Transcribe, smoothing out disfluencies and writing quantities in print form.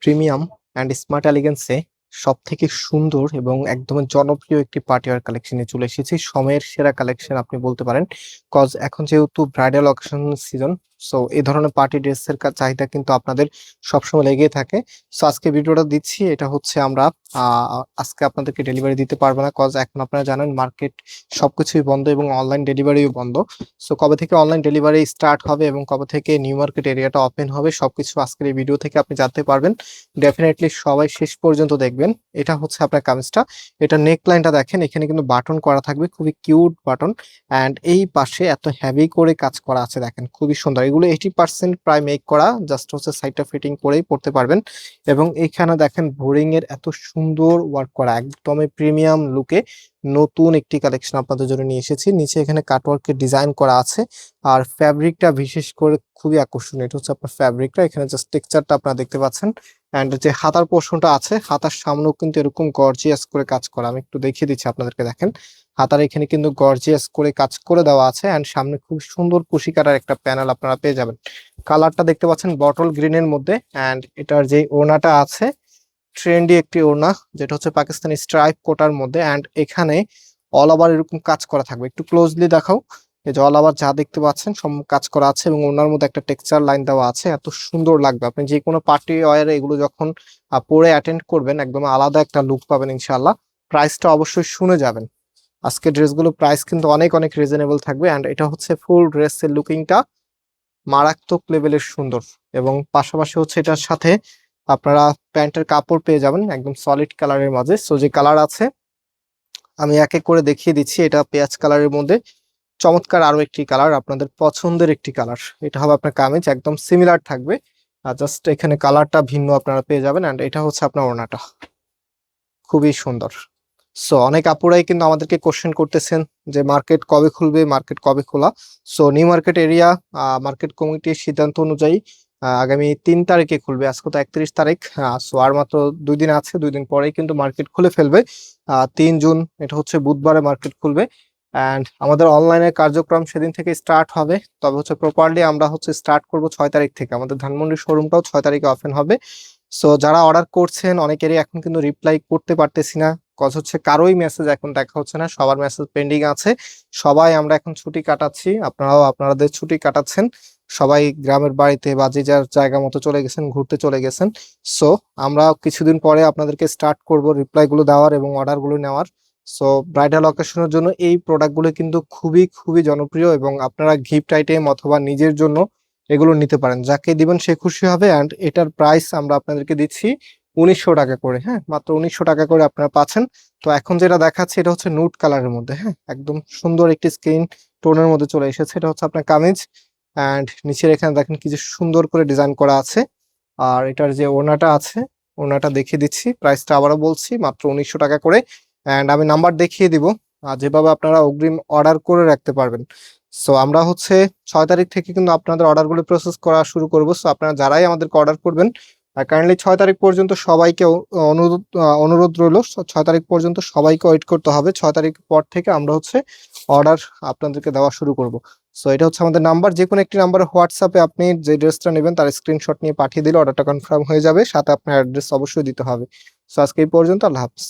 Premium and smart এলিগেন্সে সব থেকে সুন্দর এবং একদম জনপ্রিয় একটি পার্টিওয়ার কালেকশনে চলে এসেছি। সময়ের সেরা কালেকশন আপনি বলতে পারেন, কজ এখন যেহেতু ব্রাইডাল অকেশন সিজন, সো এই ধরনের পার্টি ড্রেসের চাহিদা কিন্তু আপনাদের সবসময় লেগেই থাকে। সো আজকে ভিডিওটা দিচ্ছি, এটা হচ্ছে আমরা আজকে আপনাদেরকে ডেলিভারি দিতে পারবো না, কজ এখন আপনারা জানেন মার্কেট সবকিছুই বন্ধ এবং অনলাইন ডেলিভারিও বন্ধ। সো কবে থেকে অনলাইন ডেলিভারি স্টার্ট হবে এবং কবে থেকে নিউ মার্কেট এরিয়াটা ওপেন হবে সবকিছু আজকের এই ভিডিও থেকে আপনি জানতে পারবেন। ডেফিনেটলি সবাই শেষ পর্যন্ত দেখবেন। এটা হচ্ছে আপনার কামিজটা, এটা নেক লাইনটা দেখেন, এখানে কিন্তু বাটন করা থাকবে, খুবই কিউট বাটন। অ্যান্ড এই পাশে এত হেভি করে কাজ করা আছে, দেখেন খুবই সুন্দর। এগুলো 80% প্রায় মেক করা, জাস্ট হচ্ছে সাইডটা ফিটিং করেই পড়তে পারবেন। এবং এইখানে দেখেন বোরিং এর এত সুন্দর ওয়ার্ক করা, একদমই প্রিমিয়াম লুকে নতুন একটি কালেকশন আপনাদের জন্য নিয়ে এসেছি। নিচে এখানে কাটওয়ার্কের ডিজাইন করা আছে, আর ফ্যাব্রিকটা বিশেষ করে খুবই আকর্ষণীয়। এটা হচ্ছে আপনার ফ্যাব্রিকটা, এখানে জাস্ট টেক্সচারটা আপনারা দেখতে পাচ্ছেন। অ্যান্ড যে হাতার পোর্শনটা আছে, হাতার সামনেও কিন্তু এরকম গর্জিয়াস করে কাজ করা, আমি একটু দেখিয়ে দিচ্ছি আপনাদেরকে। দেখেন হাতার এখানে কিন্তু গর্জিয়াস করে কাজ করে দেওয়া আছে, অ্যান্ড সামনে খুব সুন্দর কুশি কাটার একটা প্যানেল আপনারা পেয়ে যাবেন। কালারটা দেখতে পাচ্ছেন বটল গ্রিনের মধ্যে। অ্যান্ড এটার যে ওড়নাটা আছে, ট্রেন্ডি একটি ওড়না, যেটা হচ্ছে পাকিস্তানি স্ট্রাইপ কোটার মধ্যে। অ্যান্ড এখানে অল ওভার এরকম কাজ করা থাকবে, একটু ক্লোজলি দেখাও। এই যে অল ওভার যা দেখতে পাচ্ছেন সব কাজ করা আছে, এবং ওনার মধ্যে একটা টেক্সচার লাইন দেওয়া আছে, এত সুন্দর লাগবে। আপনি যে কোনো পার্টি ওয়ারে এগুলো যখন পরে অ্যাটেন্ড করবেন, একদম আলাদা একটা লুক পাবেন ইনশাআল্লাহ। প্রাইসটা অবশ্যই শুনে যাবেন, আজকে ড্রেসগুলো প্রাইস কিন্তু অনেক অনেক রিজনেবল থাকবে। অ্যান্ড এটা হচ্ছে ফুল ড্রেসের লুকিংটা মারাত্মক লেভেলের সুন্দর, এবং পাশাপাশি হচ্ছে এটার সাথে আপনারা প্যান্টের কাপড় পেয়ে যাবেন একদম সলিড কালারের মাঝে। সো যে কালার আছে আমি এক এক করে দেখিয়ে দিচ্ছি। এটা পেঁয়াজ কালারের মধ্যে চমৎকার আরো একটি কালার, আপনাদের পছন্দের একটি কালার। এটা হবে আপনার কামিজ, একদম সিমিলার থাকবে, আর জাস্ট এখানে কালারটা ভিন্ন আপনারা পেয়ে যাবেন। অ্যান্ড এটা হচ্ছে আপনার ওড়নাটা, খুবই সুন্দর। সো অনেক আপুরাই কিন্তু আমাদেরকে কোশ্চেন করতেছেন যে মার্কেট কবে খুলবে, মার্কেট কবে খোলা। So new market area market কমিটির সিদ্ধান্ত অনুযায়ী আগামী 3 তারিখে খুলবে। আজকে তো 31 তারিখ, সো আর মাত্র 2 দিন আছে, 2 দিন পরেই কিন্তু মার্কেট খুলে ফেলবে। 3 জুন, এটা হচ্ছে বুধবারে মার্কেট খুলবে। অ্যান্ড আমাদের অনলাইনে কার্যক্রম সেদিন থেকে স্টার্ট হবে, তবে হচ্ছে প্রপারলি আমরা হচ্ছে স্টার্ট করব 6 তারিখ থেকে। আমাদের ধানমন্ডির শোরুমটাও 6 তারিখে ওপেন হবে। সো যারা অর্ডার করছেন অনেকেরই এখন কিন্তু রিপ্লাই করতে পারতেছি না, কজ হচ্ছে কারোই মেসেজ এখন দেখা হচ্ছে না, সবার মেসেজ পেন্ডিং আছে। সবাই আমরা এখন ছুটি কাটাচ্ছি, আপনারাও আপনাদের ছুটি কাটাচ্ছেন, সবাই গ্রামের বাড়িতে বা যে যার জায়গা মতো চলে গেছেন, ঘুরতে চলে গেছেন। সো আমরা কিছুদিন পরে আপনাদেরকে স্টার্ট করব রিপ্লাই গুলো দেওয়ার এবং অর্ডার গুলো নেওয়ার। সো ব্রাইডাল অকেশনের জন্য এই প্রোডাক্টগুলো কিন্তু খুবই খুবই জনপ্রিয়, এবং আপনারা গিফট আইটেম অথবা নিজের জন্য এগুলো নিতে পারেন, যাকে দিবেন সে খুশি হবে। অ্যান্ড এটার প্রাইস আমরা আপনাদেরকে দিচ্ছি 1900 টাকা করে। হ্যাঁ, মাত্র 1900 টাকা করে আপনারা পাচ্ছেন। তো এখন যেটা দেখাচ্ছে এটা হচ্ছে নুট কালারের মধ্যে, হ্যাঁ একদম সুন্দর একটি স্কিন টোনের মধ্যে চলে এসেছে। এটা হচ্ছে আপনার কামিজ, অ্যান্ড নিচের এখানে দেখেন কি যে সুন্দর করে ডিজাইন করা আছে। আর এটার যে ওড়নাটা আছে, ওড়নাটা দেখিয়ে দিচ্ছি, প্রাইসটা আবারও বলছি মাত্র 1900 টাকা করে। অ্যান্ড আমি নাম্বার দেখিয়ে দিব, আর যেভাবে আপনারা অগ্রিম অর্ডার করে রাখতে পারবেন। সো আমরা হচ্ছে 6 তারিখ থেকে কিন্তু আপনাদের অর্ডারগুলো প্রসেস করা শুরু করবো। সো আপনারা যারাই আমাদেরকে অর্ডার করবেন, কাইন্ডলি 6 তারিখ পর্যন্ত সবাইকে অনুরোধ অনুরোধ রইলো, 6 তারিখ পর্যন্ত সবাইকে ওয়েট করতে হবে। 6 তারিখ পর থেকে আমরা হচ্ছে অর্ডার আপনাদেরকে দেওয়া শুরু করব। সো এটা হচ্ছে আমাদের নাম্বার, যে কোনো একটি নাম্বারে হোয়াটসঅ্যাপে আপনি যে ড্রেসটা নেবেন তার স্ক্রিনশট নিয়ে পাঠিয়ে দিলে অর্ডারটা কনফার্ম হয়ে যাবে, সাথে আপনার অ্যাড্রেস অবশ্যই দিতে হবে। সো আজকে এই পর্যন্ত, আল্লাহ হাফিজ।